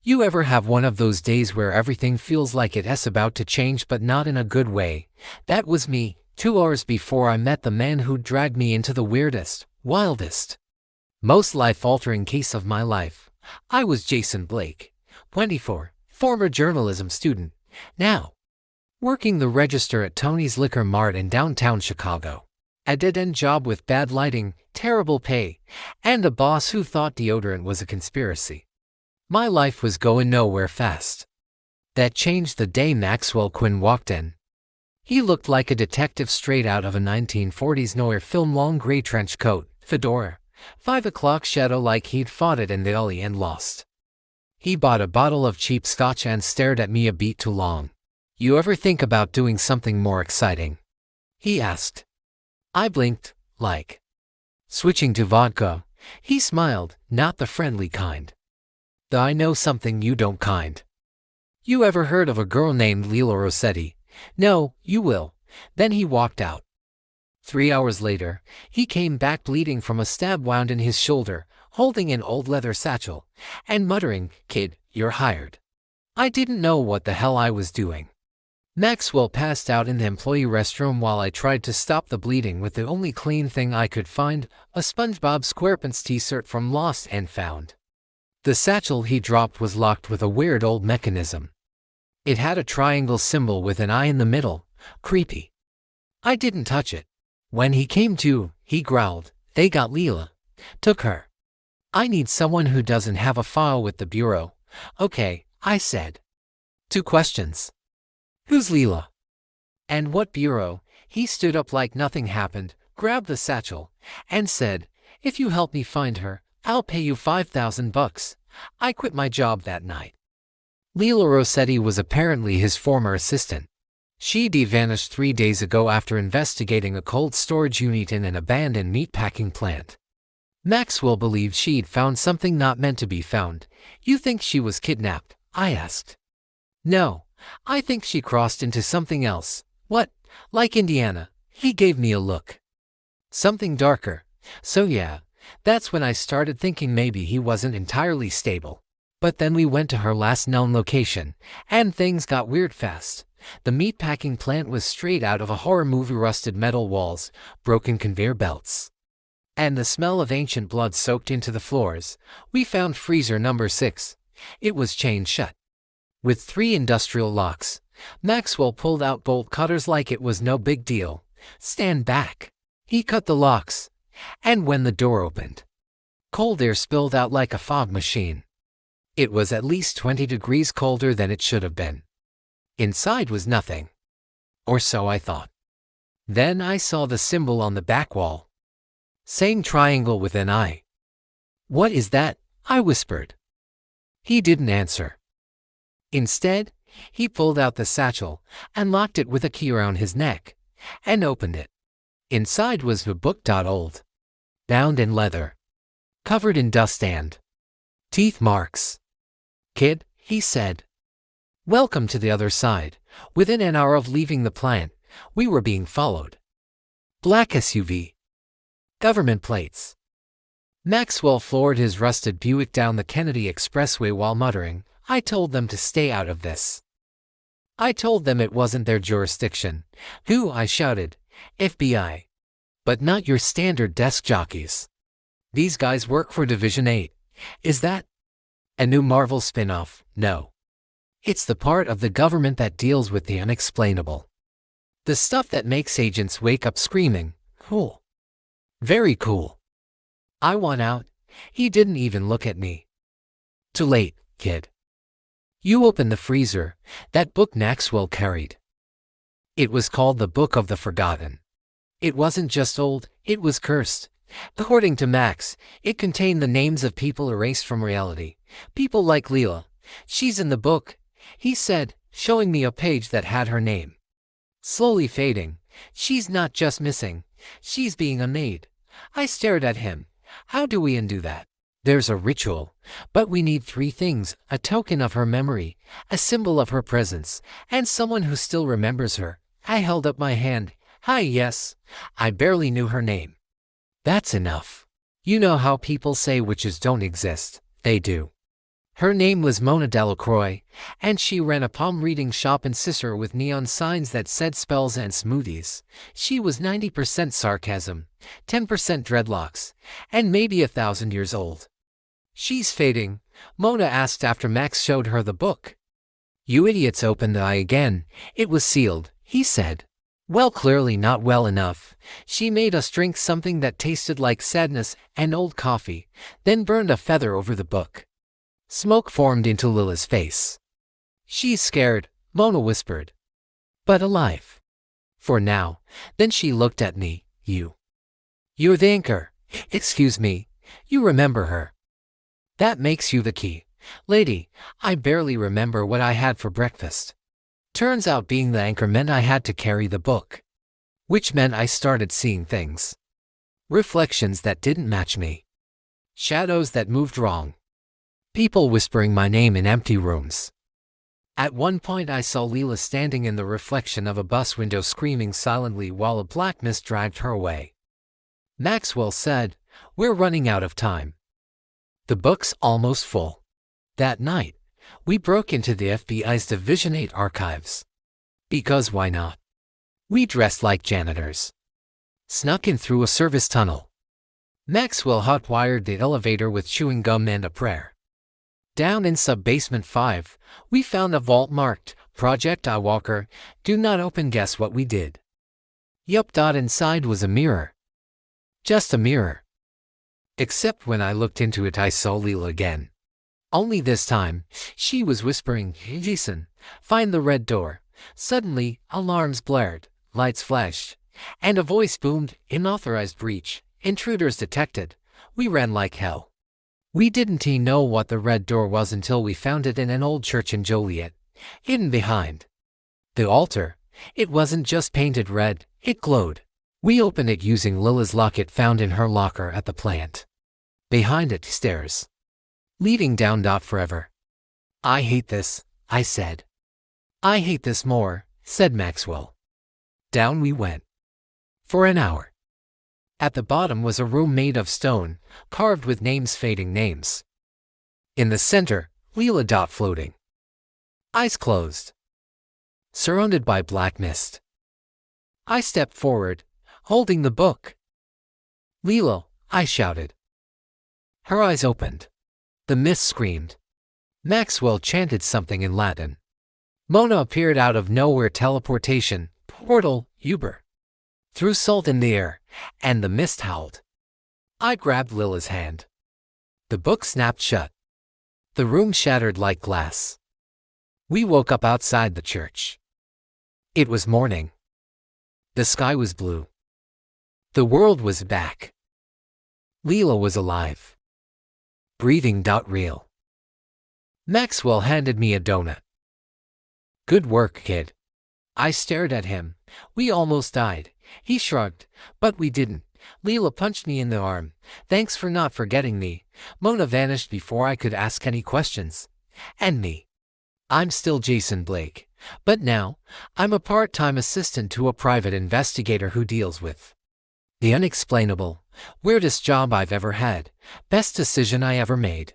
You ever have one of those days where everything feels like it's about to change but not in a good way? That was me, 2 hours before I met the man who dragged me into the weirdest, wildest, most life-altering case of my life. I was Jason Blake, 24, former journalism student, now working the register at Tony's Liquor Mart in downtown Chicago. A dead-end job with bad lighting, terrible pay, and a boss who thought deodorant was a conspiracy. My life was going nowhere fast. That changed the day Maxwell Quinn walked in. He looked like a detective straight out of a 1940s noir film, long gray trench coat, fedora, 5 o'clock shadow like he'd fought it in the alley and lost. He bought a bottle of cheap scotch and stared at me a beat too long. "You ever think about doing something more exciting?" he asked. I blinked, like switching to vodka. He smiled, not the friendly kind. "I know something you don't kind. You ever heard of a girl named Leila Rossetti?" "No, you will." Then he walked out. 3 hours later, he came back bleeding from a stab wound in his shoulder, holding an old leather satchel, and muttering, "Kid, you're hired." I didn't know what the hell I was doing. Maxwell passed out in the employee restroom while I tried to stop the bleeding with the only clean thing I could find, a SpongeBob SquarePants t-shirt from Lost and Found. The satchel he dropped was locked with a weird old mechanism. It had a triangle symbol with an eye in the middle. Creepy. I didn't touch it. When he came to, he growled, "They got Leila. Took her. I need someone who doesn't have a file with the bureau." "Okay," I said. 2 questions. "Who's Leila? And what bureau?" He stood up like nothing happened, grabbed the satchel, and said, "If you help me find her, I'll pay you $5,000. I quit my job that night." Leila Rossetti was apparently his former assistant. She'd vanished 3 days ago after investigating a cold storage unit in an abandoned meatpacking plant. Maxwell believed she'd found something not meant to be found. "You think she was kidnapped?" I asked. "No, I think she crossed into something else." "What? Like Indiana?" He gave me a look. "Something darker." So yeah, that's when I started thinking maybe he wasn't entirely stable. But then we went to her last known location, and things got weird fast. The meatpacking plant was straight out of a horror movie, rusted metal walls, broken conveyor belts, and the smell of ancient blood soaked into the floors. We found freezer number 6. It was chained shut, with 3 industrial locks. Maxwell pulled out bolt cutters like it was no big deal. "Stand back." He cut the locks, and when the door opened, cold air spilled out like a fog machine. It was at least 20 degrees colder than it should have been. Inside was nothing. Or so I thought. Then I saw the symbol on the back wall. Same triangle with an eye. "What is that?" I whispered. He didn't answer. Instead, he pulled out the satchel and locked it with a key around his neck, and opened it. Inside was a book. Old, bound in leather, covered in dust and teeth marks. "Kid," he said, "welcome to the other side." Within an hour of leaving the plant, we were being followed. Black SUV. Government plates. Maxwell floored his rusted Buick down the Kennedy Expressway while muttering, "I told them to stay out of this. I told them it wasn't their jurisdiction." "Who?" I shouted. "FBI. But not your standard desk jockeys. These guys work for Division 8. Is that a new Marvel spin-off?" "No. It's the part of the government that deals with the unexplainable. The stuff that makes agents wake up screaming." "Cool. Very cool." I want out. He didn't even look at me. "Too late, kid." You opened the freezer. That book Maxwell carried. It was called the Book of the Forgotten. It wasn't just old, it was cursed. According to Max, it contained the names of people erased from reality. People like Leila. "She's in the book," he said, showing me a page that had her name slowly fading. "She's not just missing, she's being unmade." I stared at him. "How do we undo that?" "There's a ritual, but we need 3 things: a token of her memory, a symbol of her presence, and someone who still remembers her." I held up my hand. "Hi, yes. I barely knew her name." "That's enough. You know how people say witches don't exist? They do. Her name was Mona Delacroix, and she ran a palm reading shop in Cicero with neon signs that said spells and smoothies. She was 90% sarcasm, 10% dreadlocks, and maybe 1,000 years old. "She's fading," Mona asked after Max showed her the book. "You idiots opened the eye again. It was sealed," he said. "Well, clearly not well enough. She made us drink something that tasted like sadness and old coffee, then burned a feather over the book." Smoke formed into Lila's face. "She's scared," Mona whispered. "But alive. For now." Then she looked at me. You're the anchor. Excuse me. You remember her. That makes you the key. Lady, I barely remember what I had for breakfast. Turns out being the anchor meant I had to carry the book. Which meant I started seeing things. Reflections that didn't match me. Shadows that moved wrong. People whispering my name in empty rooms. At one point I saw Leela standing in the reflection of a bus window screaming silently while a black mist dragged her away. Maxwell said, "We're running out of time. The book's almost full." That night, we broke into the FBI's Division 8 archives. Because why not? We dressed like janitors. Snuck in through a service tunnel. Maxwell hot-wired the elevator with chewing gum and a prayer. Down in sub-basement 5, we found a vault marked, Project Eyewalker, do not open. Guess what we did? Yup. Inside was a mirror. Just a mirror. Except when I looked into it I saw Leela again. Only this time, she was whispering, "Jason, find the red door." Suddenly, alarms blared, lights flashed, and a voice boomed, "Unauthorized breach, intruders detected." We ran like hell. We didn't even know what the red door was until we found it in an old church in Joliet, hidden behind the altar. It wasn't just painted red, it glowed. We opened it using Lila's locket found in her locker at the plant. Behind it, stairs. Leading down. Forever. "I hate this," I said. "I hate this more," said Maxwell. Down we went. For an hour. At the bottom was a room made of stone, carved with names, fading names. In the center, Leela. Floating. Eyes closed. Surrounded by black mist. I stepped forward, holding the book. "Leela," I shouted. Her eyes opened. The mist screamed. Maxwell chanted something in Latin. Mona appeared out of nowhere. Teleportation, portal, Uber. Threw salt in the air, and the mist howled. I grabbed Lila's hand. The book snapped shut. The room shattered like glass. We woke up outside the church. It was morning. The sky was blue. The world was back. Leela was alive. Breathing. Real. Maxwell handed me a donut. "Good work, kid." I stared at him. "We almost died." He shrugged. "But we didn't." Leela punched me in the arm. "Thanks for not forgetting me." Mona vanished before I could ask any questions. And me. I'm still Jason Blake. But now, I'm a part-time assistant to a private investigator who deals with the unexplainable. Weirdest job I've ever had. Best decision I ever made.